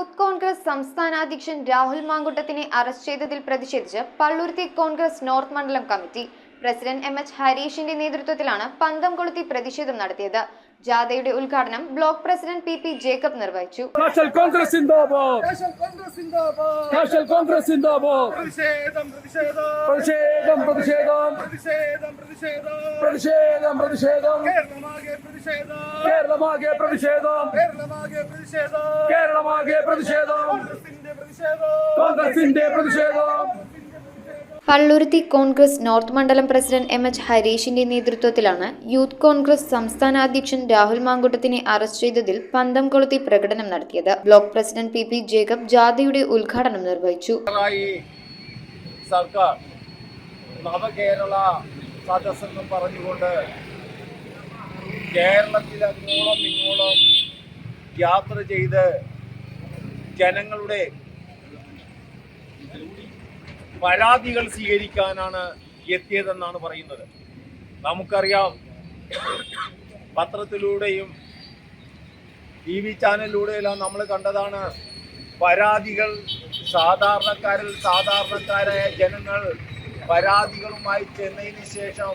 Youth Congress സംസ്ഥാന അധ്യക്ഷൻ Rahul മാങ്കൂട്ടത്തിനെ arrest ചെയ്തതിൽ പ്രതിഷേധിച്ച് പള്ളുരുത്തി കോൺഗ്രസ് നോർത്ത് മണ്ഡലം കമ്മിറ്റി പ്രസിഡന്റ് എം എച്ച് ഹരീഷിന്റെ നേതൃത്വത്തിലാണ് പന്തം കൊളുത്തി പ്രതിഷേധം നടത്തിയത്. ജാഥയുടെ ഉദ്ഘാടനം ബ്ലോക്ക് പ്രസിഡന്റ് പി ജേക്കബ് നിർവഹിച്ചു. പള്ളുരുത്തി കോൺഗ്രസ് നോർത്ത് മണ്ഡലം പ്രസിഡന്റ് എം എച്ച് ഹരീഷിന്റെ നേതൃത്വത്തിലാണ് യൂത്ത് കോൺഗ്രസ് സംസ്ഥാന അധ്യക്ഷൻ രാഹുൽ മാങ്കൂട്ടത്തിനെ അറസ്റ്റ് ചെയ്തതിൽ പന്തം കൊളുത്തി പ്രകടനം നടത്തിയത്. ബ്ലോക്ക് പ്രസിഡന്റ് പി ജേക്കബ് ജാഥയുടെ ഉദ്ഘാടനം നിർവഹിച്ചു. സർക്കാർ നവകേരള സദസ്സെന്നും പറഞ്ഞുകൊണ്ട് കേരളത്തിൽ അങ്ങോളം ഇങ്ങോളം യാത്ര ചെയ്ത് ജനങ്ങളുടെ പരാതികൾ സ്വീകരിക്കാനാണ് എത്തിയതെന്നാണ് പറയുന്നത്. നമുക്കറിയാം, പത്രത്തിലൂടെയും TV ചാനലിലൂടെയെല്ലാം നമ്മൾ കണ്ടതാണ്. പരാതികൾ സാധാരണക്കാരായ ജനങ്ങൾ പരാതികളുമായി ചെന്നതിന് ശേഷം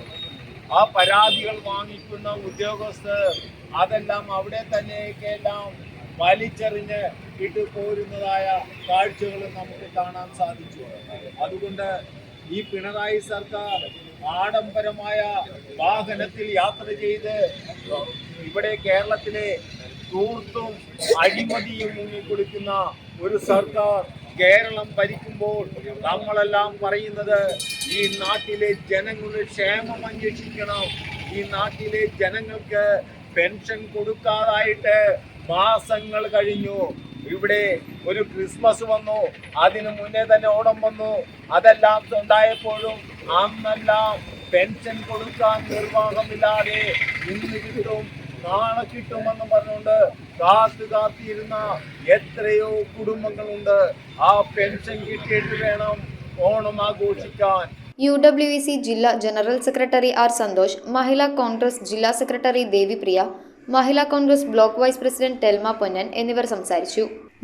ആ പരാതികൾ വാങ്ങിക്കുന്ന ഉദ്യോഗസ്ഥർ അതെല്ലാം അവിടെ തന്നെയൊക്കെയെല്ലാം വലിച്ചെറിഞ്ഞ് ഇട്ട് പോരുന്നതായ കാഴ്ചകൾ നമുക്ക് കാണാൻ സാധിച്ചു. അതുകൊണ്ട് ഈ പിണറായി സർക്കാർ ആഡംബരമായ വാഹനത്തിൽ യാത്ര ചെയ്ത് ഇവിടെ കേരളത്തിലെ ധൂർത്തും അഴിമതിയും മുങ്ങിക്കൊടുക്കുന്ന ഒരു സർക്കാർ കേരളം ഭരിക്കുമ്പോൾ നമ്മളെല്ലാം പറയുന്നത് ഈ നാട്ടിലെ ജനങ്ങളുടെ ക്ഷേമം അന്വേഷിക്കണം. ഈ നാട്ടിലെ ജനങ്ങൾക്ക് പെൻഷൻ കൊടുക്കാതായിട്ട് മാസങ്ങൾ കഴിഞ്ഞു. ഇവിടെ ഒരു ക്രിസ്മസ് വന്നു, അതിനു മുന്നേ തന്നെ ഓണം വന്നു. അതെല്ലാം ഉണ്ടായപ്പോഴും അന്നെല്ലാം പെൻഷൻ കൊടുക്കാൻ നിർവാഹമില്ലാതെ ഇന്ന് കിട്ടും നാളെ കിട്ടുമെന്ന് പറഞ്ഞുകൊണ്ട് കാത്തിരുന്ന എത്രയോ കുടുംബങ്ങളുണ്ട്. ആ പെൻഷൻ കിട്ടിയിട്ട് വേണം ഓണം ആഘോഷിക്കാൻ. UWEC ജില്ലാ general secretary R Santhosh, Mahila Congress ജില്ലാ secretary Devipriya, Mahila Congress block vice president Thelma Ponnan എന്നിവർ സംസാരിച്ചു.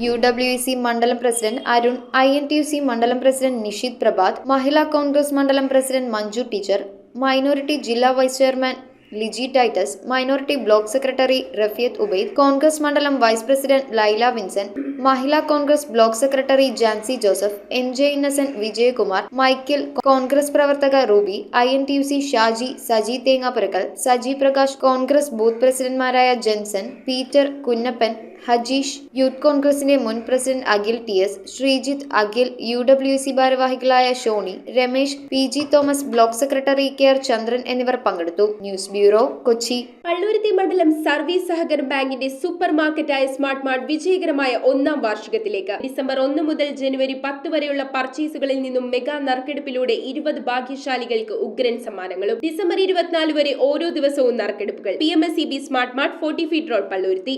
UWEC മണ്ഡലം പ്രസിഡന്റ് അരുൺ, INTUC മണ്ഡലം പ്രസിഡന്റ് നിഷിത് പ്രഭാത്, മഹിളാ കോൺഗ്രസ് മണ്ഡലം പ്രസിഡന്റ് മഞ്ജു ടീച്ചർ, മൈനോറിറ്റി ജില്ലാ vice chairman Liji Titus, minority block secretary Rafiyath Ubaid, Congress മണ്ഡലം vice president Laila Vincent, Mahila Congress block secretary Jancy Joseph, NJ Innocent, Vijayakumar, Michael, Congress പ്രവർത്തക Ruby, INTUC Shaji, Saji തേങ്ങാപുരക്കൽ, Saji Prakash, Congress booth പ്രസിഡന്റ്മാരായ Jenson, Peter, Kunjappan, Hajeesh, youth കോൺഗ്രസിന്റെ മുൻ president Akhil TS, Sreejith, Akhil, UWEC ഭാരവാഹികളായ Shoni, Ramesh, PG Thomas, block secretary KR Chandran എന്നിവർ പങ്കെടുത്തു. News bureau, Kochi. Palluruthy മണ്ഡലം service സഹകരണ ബാങ്കിന്റെ സൂപ്പർ മാർക്കറ്റായ സ്മാർട്ട് മാർട്ട് വിജയകരമായ 1ാം വാർഷികത്തിലേക്ക്. ഡിസംബർ 1 മുതൽ ജനുവരി 10 വരെയുള്ള പർച്ചേസുകളിൽ നിന്നും മെഗാ നറുക്കെടുപ്പിലൂടെ 20 ഭാഗ്യശാലികൾക്ക് ഉഗ്രൻ സമ്മാനങ്ങളും. ഡിസംബർ 24 വരെ ഓരോ ദിവസവും നറുക്കെടുപ്പുകൾ. PMSEB smart mart 40 feet road, Palluruthy.